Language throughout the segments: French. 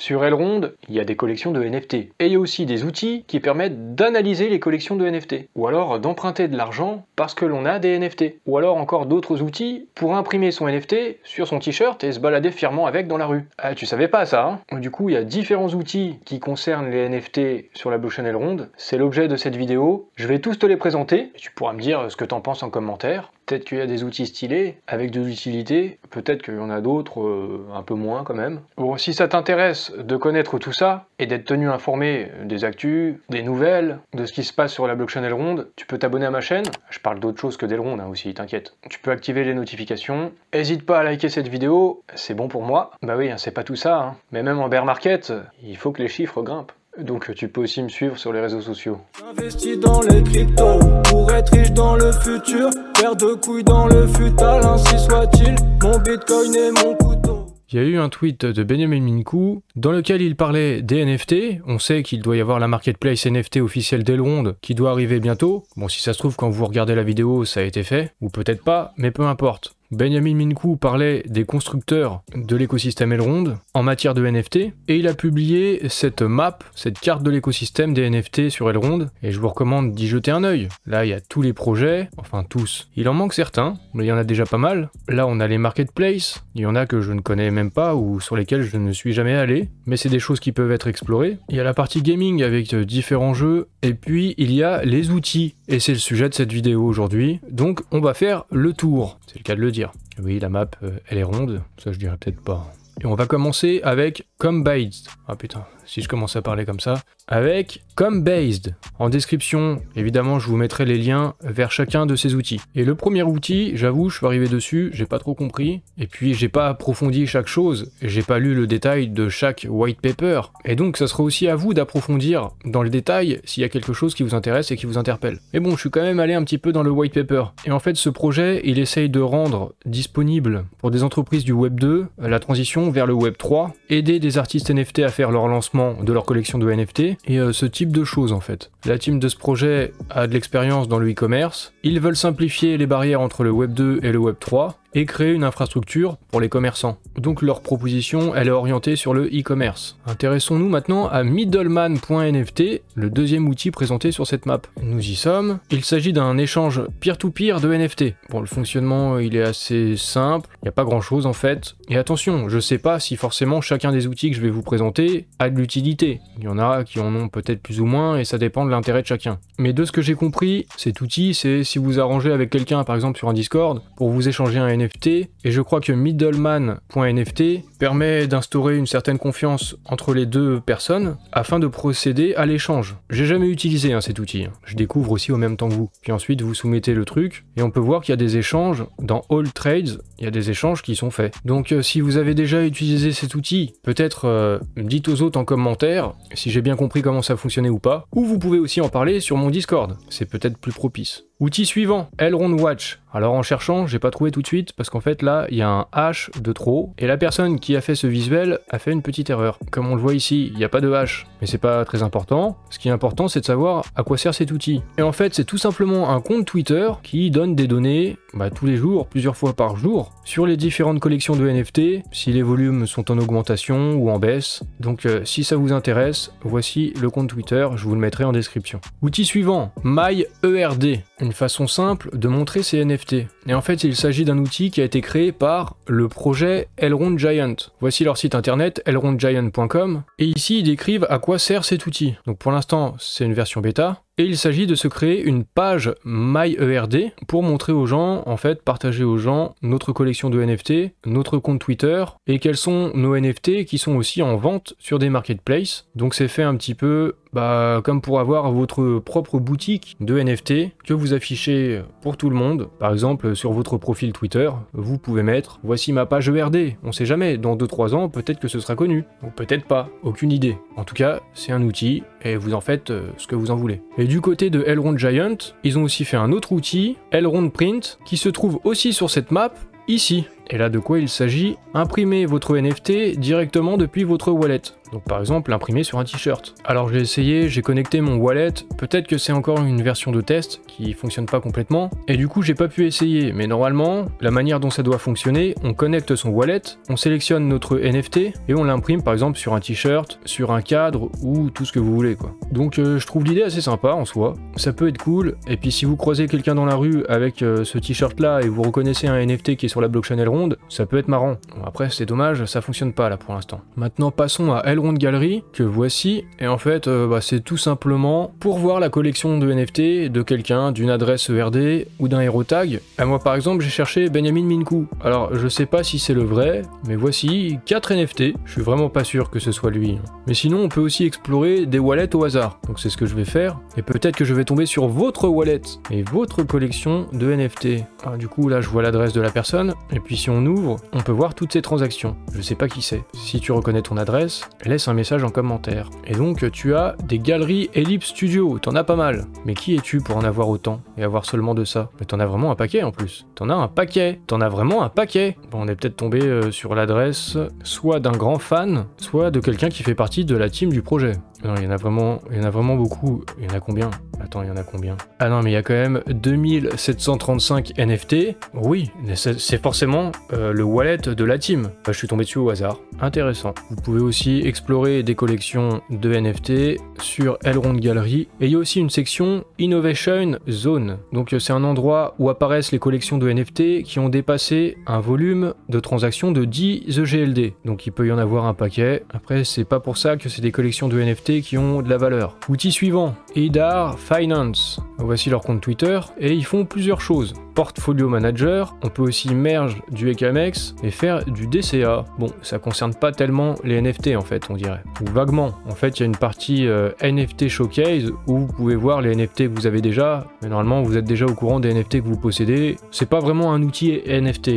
Sur Elrond, il y a des collections de NFT. Et il y a aussi des outils qui permettent d'analyser les collections de NFT. Ou alors d'emprunter de l'argent parce que l'on a des NFT. Ou alors encore d'autres outils pour imprimer son NFT sur son t-shirt et se balader fièrement avec dans la rue. Ah, tu savais pas ça, hein? Du coup, il y a différents outils qui concernent les NFT sur la blockchain Elrond. C'est l'objet de cette vidéo. Je vais tous te les présenter. Tu pourras me dire ce que t'en penses en commentaire. Peut-être qu'il y a des outils stylés, avec de l'utilité, peut-être qu'il y en a d'autres un peu moins quand même. Bon, si ça t'intéresse de connaître tout ça, et d'être tenu informé des actus, des nouvelles, de ce qui se passe sur la blockchain Elrond, tu peux t'abonner à ma chaîne. Je parle d'autre chose que d'Elrond hein, aussi, t'inquiète. Tu peux activer les notifications. N'hésite pas à liker cette vidéo, c'est bon pour moi. Bah oui, hein, c'est pas tout ça, hein. Mais même en bear market, il faut que les chiffres grimpent. Donc tu peux aussi me suivre sur les réseaux sociaux. J'investis dans les cryptos pour être riche dans le futur. Paire de couilles dans le futal, ainsi soit-il. Mon bitcoin et mon couteau. Il y a eu un tweet de Benjamin Minkou dans lequel il parlait des NFT. On sait qu'il doit y avoir la marketplace NFT officielle d'Elrond qui doit arriver bientôt. Bon, si ça se trouve, quand vous regardez la vidéo, ça a été fait. Ou peut-être pas, mais peu importe. Benjamin Minkou parlait des constructeurs de l'écosystème Elrond en matière de NFT et il a publié cette map, cette carte de l'écosystème des NFT sur Elrond et je vous recommande d'y jeter un œil. Là il y a tous les projets, enfin tous. Il en manque certains, mais il y en a déjà pas mal. Là on a les marketplaces, il y en a que je ne connais même pas ou sur lesquels je ne suis jamais allé, mais c'est des choses qui peuvent être explorées. Il y a la partie gaming avec différents jeux et puis il y a les outils et c'est le sujet de cette vidéo aujourd'hui. Donc on va faire le tour, c'est le cas de le dire. Oui, la map, elle est ronde, ça je dirais peut-être pas. Et on va commencer avec Combased. Ah putain, si je commence à parler comme ça. Avec Combased. En description, évidemment, je vous mettrai les liens vers chacun de ces outils. Et le premier outil, j'avoue, je suis arrivé dessus, j'ai pas trop compris. Et puis, j'ai pas approfondi chaque chose. J'ai pas lu le détail de chaque white paper. Et donc, ça sera aussi à vous d'approfondir dans le détail s'il y a quelque chose qui vous intéresse et qui vous interpelle. Mais bon, je suis quand même allé un petit peu dans le white paper. Et en fait, ce projet, il essaye de rendre disponible pour des entreprises du Web 2 la transition vers le Web 3, aider des artistes NFT à faire leur lancement de leur collection de NFT, et ce type de choses en fait. La team de ce projet a de l'expérience dans le e-commerce, ils veulent simplifier les barrières entre le Web 2 et le Web 3, et créer une infrastructure pour les commerçants. Donc leur proposition, elle est orientée sur le e-commerce. Intéressons-nous maintenant à Middleman.nft, le deuxième outil présenté sur cette map. Nous y sommes. Il s'agit d'un échange peer-to-peer de NFT. Bon, le fonctionnement, il est assez simple, il n'y a pas grand-chose en fait. Et attention, je sais pas si forcément chacun des outils que je vais vous présenter a de l'utilité. Il y en a qui en ont peut-être plus ou moins, et ça dépend de l'intérêt de chacun. Mais de ce que j'ai compris, cet outil, c'est si vous arrangez avec quelqu'un, par exemple sur un Discord, pour vous échanger un NFT, et je crois que Middleman.nft permet d'instaurer une certaine confiance entre les deux personnes afin de procéder à l'échange. J'ai jamais utilisé cet outil, je découvre aussi au même temps que vous. Puis ensuite vous soumettez le truc et on peut voir qu'il y a des échanges dans All Trades, il y a des échanges qui sont faits. Donc si vous avez déjà utilisé cet outil, peut-être dites aux autres en commentaire si j'ai bien compris comment ça fonctionnait ou pas, ou vous pouvez aussi en parler sur mon Discord, c'est peut-être plus propice. Outil suivant, Elrond Watch. Alors en cherchant, j'ai pas trouvé tout de suite parce qu'en fait là, il y a un H de trop et la personne qui a fait ce visuel a fait une petite erreur. Comme on le voit ici, il n'y a pas de H, mais c'est pas très important. Ce qui est important, c'est de savoir à quoi sert cet outil. Et en fait, c'est tout simplement un compte Twitter qui donne des données tous les jours, plusieurs fois par jour, sur les différentes collections de NFT, si les volumes sont en augmentation ou en baisse. Donc si ça vous intéresse, voici le compte Twitter, je vous le mettrai en description. Outil suivant, MyERD. Une façon simple de montrer ces NFT. Et en fait, il s'agit d'un outil qui a été créé par le projet Elrond Giant. Voici leur site internet, elrondgiant.com, et ici ils décrivent à quoi sert cet outil. Donc pour l'instant, c'est une version bêta, et il s'agit de se créer une page MyERD pour montrer aux gens, en fait, partager aux gens notre collection de NFT, notre compte Twitter, et quels sont nos NFT qui sont aussi en vente sur des marketplaces. Donc c'est fait un petit peu comme pour avoir votre propre boutique de NFT que vous affichez pour tout le monde. Par exemple, sur votre profil Twitter, vous pouvez mettre « Voici ma page ERD ». On sait jamais, dans 2-3 ans, peut-être que ce sera connu. Ou peut-être pas, aucune idée. En tout cas, c'est un outil, et vous en faites ce que vous en voulez. Et du côté de Elrond Giant, ils ont aussi fait un autre outil, Elrond Print, qui se trouve aussi sur cette map, ici. Et là, de quoi il s'agit? Imprimer votre NFT directement depuis votre wallet. Donc par exemple l'imprimer sur un t-shirt. Alors j'ai essayé, j'ai connecté mon wallet, peut-être que c'est encore une version de test qui fonctionne pas complètement, et du coup j'ai pas pu essayer, mais normalement, la manière dont ça doit fonctionner, on connecte son wallet, on sélectionne notre NFT, et on l'imprime par exemple sur un t-shirt, sur un cadre, ou tout ce que vous voulez quoi. Donc je trouve l'idée assez sympa en soi, ça peut être cool, et puis si vous croisez quelqu'un dans la rue avec ce t-shirt là, et vous reconnaissez un NFT qui est sur la blockchain Elrond, ça peut être marrant. Bon, après c'est dommage, ça fonctionne pas là pour l'instant. Maintenant passons à Elrond Gallery, que voici, et en fait c'est tout simplement pour voir la collection de NFT de quelqu'un, d'une adresse ERD ou d'un hero tag. Moi par exemple j'ai cherché Benjamin Minkou, alors je sais pas si c'est le vrai, mais voici 4 NFT, je suis vraiment pas sûr que ce soit lui. Mais sinon on peut aussi explorer des wallets au hasard, donc c'est ce que je vais faire, et peut-être que je vais tomber sur votre wallet et votre collection de NFT. Alors, du coup là je vois l'adresse de la personne, et puis si on ouvre, on peut voir toutes ses transactions. Je sais pas qui c'est. Si tu reconnais ton adresse, laisse un message en commentaire. Et donc tu as des galeries Ellipse Studio, t'en as pas mal. Mais qui es-tu pour en avoir autant et avoir seulement de ça? Mais t'en as vraiment un paquet en plus. T'en as un paquet. T'en as vraiment un paquet. Bon, on est peut-être tombé sur l'adresse soit d'un grand fan, soit de quelqu'un qui fait partie de la team du projet. Non, il y en a vraiment beaucoup. Il y en a combien? Attends, il y en a combien? Ah non, mais il y a quand même 2735 NFT. Oui, c'est forcément le wallet de la team. Je suis tombé dessus au hasard. Intéressant. Vous pouvez aussi explorer des collections de NFT sur Elrond Gallery. Et il y a aussi une section Innovation Zone. Donc c'est un endroit où apparaissent les collections de NFT qui ont dépassé un volume de transactions de 10 EGLD. Donc il peut y en avoir un paquet. Après, c'est pas pour ça que c'est des collections de NFT qui ont de la valeur. Outil suivant, Eidar Finance. Voici leur compte Twitter et ils font plusieurs choses. Portfolio Manager, on peut aussi merge du ECAMEX et faire du DCA. Bon, ça concerne pas tellement les NFT en fait, on dirait. Ou vaguement. En fait, il y a une partie NFT Showcase où vous pouvez voir les NFT que vous avez déjà, mais normalement vous êtes déjà au courant des NFT que vous possédez. C'est pas vraiment un outil NFT,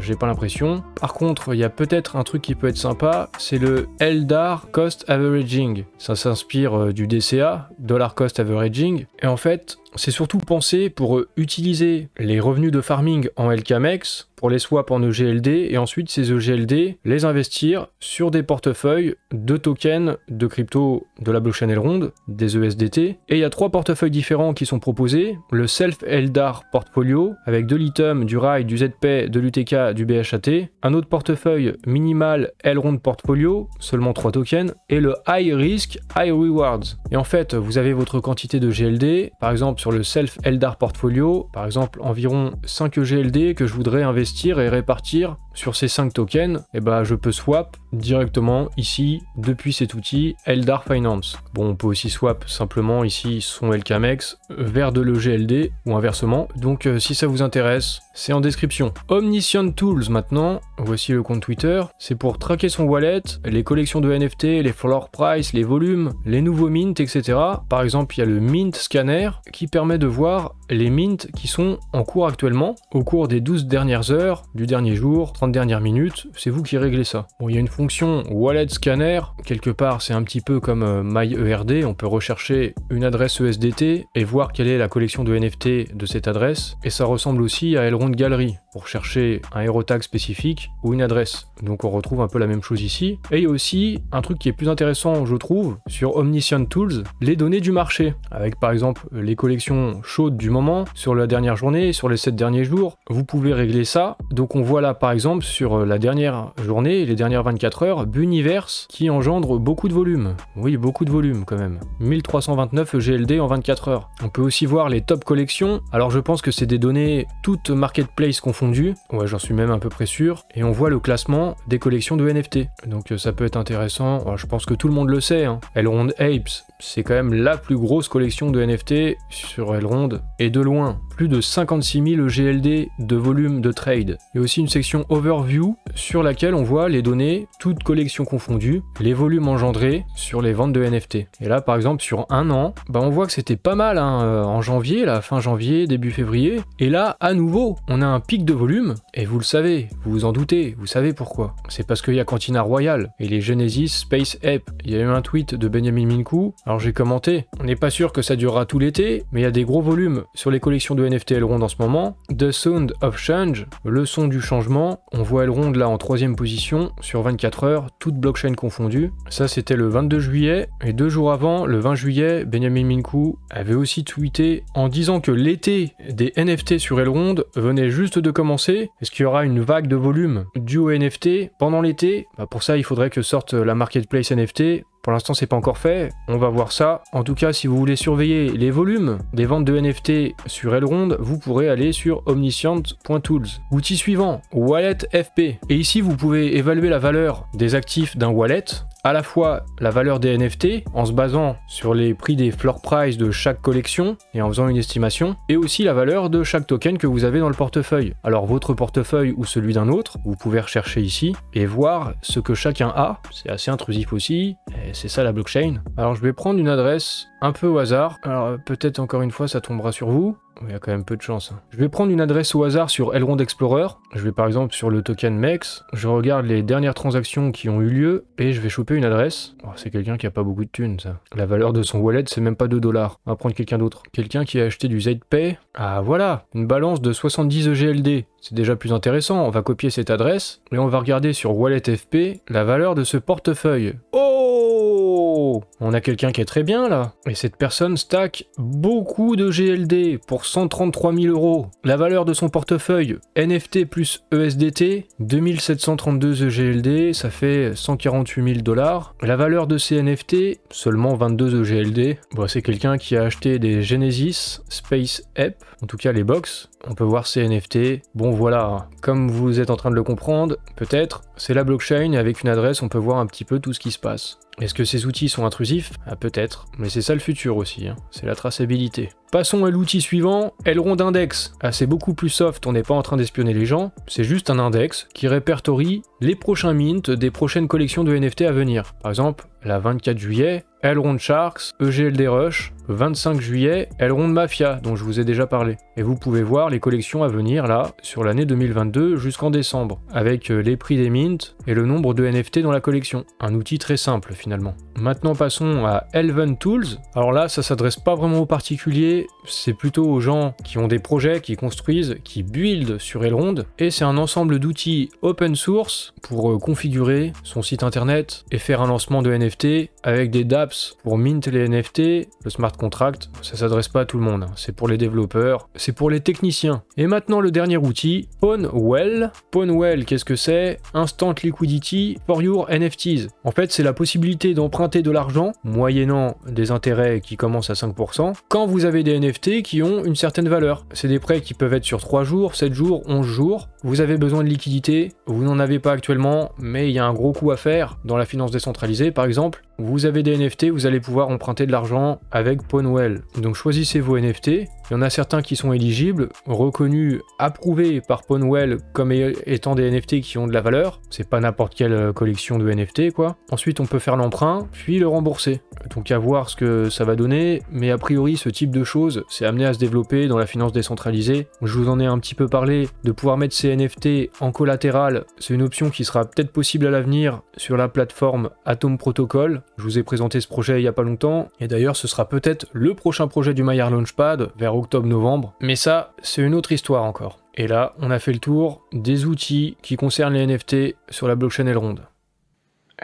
j'ai pas l'impression. Par contre, il y a peut-être un truc qui peut être sympa, c'est le Eldar Cost Averaging. Ça s'inspire du DCA, Dollar Cost Averaging, et en fait, c'est surtout pensé pour utiliser les revenus de farming en LKMX pour les swap en EGLD et ensuite ces EGLD les investir sur des portefeuilles de tokens de crypto de la blockchain Elrond, des ESDT. Et il y a 3 portefeuilles différents qui sont proposés. Le Self Eldar Portfolio avec de l'ITEM, du RAI, du ZP, de l'UTK, du BHAT. Un autre portefeuille minimal Elrond Portfolio, seulement 3 tokens. Et le High Risk, High Rewards. Et en fait, vous avez votre quantité de GLD, par exemple sur le Self Eldar Portfolio, par exemple environ 5 EGLD que je voudrais investir et répartir sur ces 5 tokens, et je peux swap directement ici depuis cet outil Eldar Finance. Bon, on peut aussi swap simplement ici son LKMX vers de l'EGLD ou inversement. Donc si ça vous intéresse, c'est en description. Omniscient Tools maintenant, voici le compte Twitter. C'est pour traquer son wallet, les collections de NFT, les floor price, les volumes, les nouveaux mints, etc. Par exemple, il y a le Mint Scanner qui permet de voir les mints qui sont en cours actuellement au cours des 12 dernières heures, du dernier jour, 30 dernières minutes, c'est vous qui réglez ça. Bon, il y a une fonction Wallet Scanner, quelque part c'est un petit peu comme MyERD, on peut rechercher une adresse ESDT et voir quelle est la collection de NFT de cette adresse, et ça ressemble aussi à Elrond Gallery, pour chercher un hero tag spécifique ou une adresse. Donc on retrouve un peu la même chose ici. Et il y a aussi un truc qui est plus intéressant, je trouve, sur Omniscient Tools, les données du marché, avec par exemple les collections chaudes du moment, sur la dernière journée, sur les 7 derniers jours, vous pouvez régler ça. Donc on voit là par exemple sur la dernière journée, les dernières 24 heures, Buniverse qui engendre beaucoup de volume. Oui, beaucoup de volume quand même. 1329 EGLD en 24 heures. On peut aussi voir les top collections. Alors je pense que c'est des données toutes marketplace confondues. Ouais, j'en suis même à peu près sûr. Et on voit le classement des collections de NFT. Donc ça peut être intéressant. Alors, je pense que tout le monde le sait. Elrond Apes, c'est quand même la plus grosse collection de NFT sur Elrond. Et de loin, plus de 56 000 EGLD de volume de trade. Il y a aussi une section Overview sur laquelle on voit les données, toutes collections confondues, les volumes engendrés sur les ventes de NFT. Et là, par exemple, sur un an, on voit que c'était pas mal en janvier, là, fin janvier, début février. Et là, à nouveau, on a un pic de volume. Et vous le savez, vous vous en doutez, vous savez pourquoi. C'est parce qu'il y a Cantina Royale et les Genesis Space Ape. Il y a eu un tweet de Benjamin Minkou. Alors j'ai commenté. On n'est pas sûr que ça durera tout l'été, mais il y a des gros volumes sur les collections de NFT Elrond en ce moment. The Sound of Change, le son du changement. On voit Elrond là en 3e position sur 24 heures, toute blockchain confondue. Ça c'était le 22 juillet, et 2 jours avant, le 20 juillet, Benjamin Minkou avait aussi tweeté en disant que l'été des NFT sur Elrond venait juste de commencer. Est-ce qu'il y aura une vague de volume due aux NFT pendant l'été? Pour ça, il faudrait que sorte la marketplace NFT. Pour l'instant, c'est pas encore fait, on va voir ça. En tout cas, si vous voulez surveiller les volumes des ventes de NFT sur Elrond, vous pourrez aller sur omniscient.tools. Outil suivant, Wallet FP. Et ici, vous pouvez évaluer la valeur des actifs d'un wallet, à la fois la valeur des NFT en se basant sur les prix des floor price de chaque collection et en faisant une estimation, et aussi la valeur de chaque token que vous avez dans le portefeuille. Alors votre portefeuille ou celui d'un autre, vous pouvez rechercher ici et voir ce que chacun a. C'est assez intrusif aussi, et c'est ça la blockchain. Alors je vais prendre une adresse un peu au hasard. Alors peut-être encore une fois ça tombera sur vous. Il y a quand même peu de chance. Je vais prendre une adresse au hasard sur Elrond Explorer. Je vais par exemple sur le token MEX. Je regarde les dernières transactions qui ont eu lieu et je vais choper une adresse. Oh, c'est quelqu'un qui a pas beaucoup de thunes, ça. La valeur de son wallet, c'est même pas 2 $. On va prendre quelqu'un d'autre. Quelqu'un qui a acheté du ZPay. Ah voilà, une balance de 70 EGLD. C'est déjà plus intéressant. On va copier cette adresse et on va regarder sur Wallet FP la valeur de ce portefeuille. Oh! On a quelqu'un qui est très bien là. Et cette personne stack beaucoup de GLD pour 133 000 €. La valeur de son portefeuille NFT plus ESDT, 2732 EGLD, ça fait 148 000 $. La valeur de ces NFT, seulement 22 EGLD. Bon, c'est quelqu'un qui a acheté des Genesis Space App, en tout cas les box. On peut voir ces NFT. Bon voilà, comme vous êtes en train de le comprendre, peut-être, c'est la blockchain et avec une adresse on peut voir un petit peu tout ce qui se passe. Est-ce que ces outils sont intrusifs? Ah peut-être, mais c'est ça le futur aussi, hein. C'est la traçabilité. Passons à l'outil suivant, Elrond Index. Ah, c'est beaucoup plus soft, on n'est pas en train d'espionner les gens, c'est juste un index qui répertorie les prochains mints des prochaines collections de NFT à venir. Par exemple, la 24 juillet, Elrond Sharks, EGLD Rush, 25 juillet, Elrond Mafia, dont je vous ai déjà parlé. Et vous pouvez voir les collections à venir là, sur l'année 2022 jusqu'en décembre, avec les prix des mints et le nombre de NFT dans la collection. Un outil très simple finalement. Maintenant passons à Elven Tools. Alors là, ça s'adresse pas vraiment aux particuliers, c'est plutôt aux gens qui ont des projets, qui construisent, qui build sur Elrond, et c'est un ensemble d'outils open source pour configurer son site internet et faire un lancement de NFT avec des dApps pour mint les NFT, le smart contract. Ça s'adresse pas à tout le monde, c'est pour les développeurs, c'est pour les techniciens. Et maintenant le dernier outil, Pawnwell. Pawnwell, qu'est-ce que c'est? Instant liquidity for your NFTs. En fait, c'est la possibilité d'emprunter de l'argent, moyennant des intérêts qui commencent à 5%, quand vous avez des NFT qui ont une certaine valeur. C'est des prêts qui peuvent être sur 3 jours, 7 jours, 11 jours. Vous avez besoin de liquidité, vous n'en avez pas actuellement, mais il y a un gros coup à faire dans la finance décentralisée par exemple. Vous avez des NFT, vous allez pouvoir emprunter de l'argent avec Pawnwell. Donc choisissez vos NFT. Il y en a certains qui sont éligibles, reconnus, approuvés par Pawnwell comme étant des NFT qui ont de la valeur. C'est pas n'importe quelle collection de NFT quoi. Ensuite on peut faire l'emprunt, puis le rembourser. Donc à voir ce que ça va donner, mais a priori ce type de choses, c'est amené à se développer dans la finance décentralisée. Je vous en ai un petit peu parlé, de pouvoir mettre ces NFT en collatéral, c'est une option qui sera peut-être possible à l'avenir sur la plateforme Atom Protocol. Je vous ai présenté ce projet il y a pas longtemps, et d'ailleurs ce sera peut-être le prochain projet du Maillard Launchpad vers octobre-novembre, mais ça c'est une autre histoire encore. Et là on a fait le tour des outils qui concernent les NFT sur la blockchain Elrond.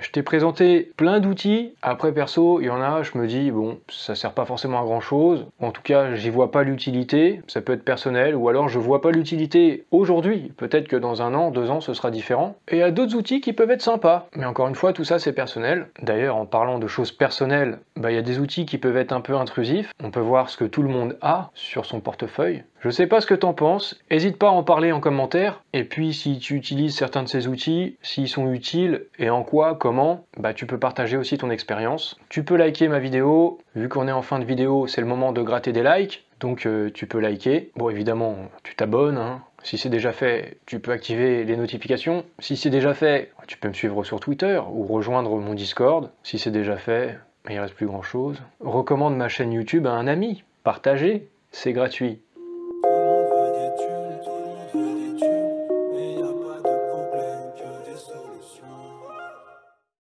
Je t'ai présenté plein d'outils. Après, perso, il y en a, je me dis, bon, ça sert pas forcément à grand chose. En tout cas, j'y vois pas l'utilité. Ça peut être personnel, ou alors je vois pas l'utilité aujourd'hui. Peut-être que dans 1 an, 2 ans, ce sera différent. Et il y a d'autres outils qui peuvent être sympas. Mais encore une fois, tout ça, c'est personnel. D'ailleurs, en parlant de choses personnelles, il y a des outils qui peuvent être un peu intrusifs. On peut voir ce que tout le monde a sur son portefeuille. Je sais pas ce que t'en penses, n'hésite pas à en parler en commentaire, et puis si tu utilises certains de ces outils, s'ils sont utiles, et en quoi, comment, tu peux partager aussi ton expérience. Tu peux liker ma vidéo, vu qu'on est en fin de vidéo, c'est le moment de gratter des likes, donc tu peux liker. Bon évidemment, tu t'abonnes, hein. Si c'est déjà fait, tu peux activer les notifications. Si c'est déjà fait, tu peux me suivre sur Twitter, ou rejoindre mon Discord. Si c'est déjà fait, il reste plus grand chose. Recommande ma chaîne YouTube à un ami, partagez, c'est gratuit.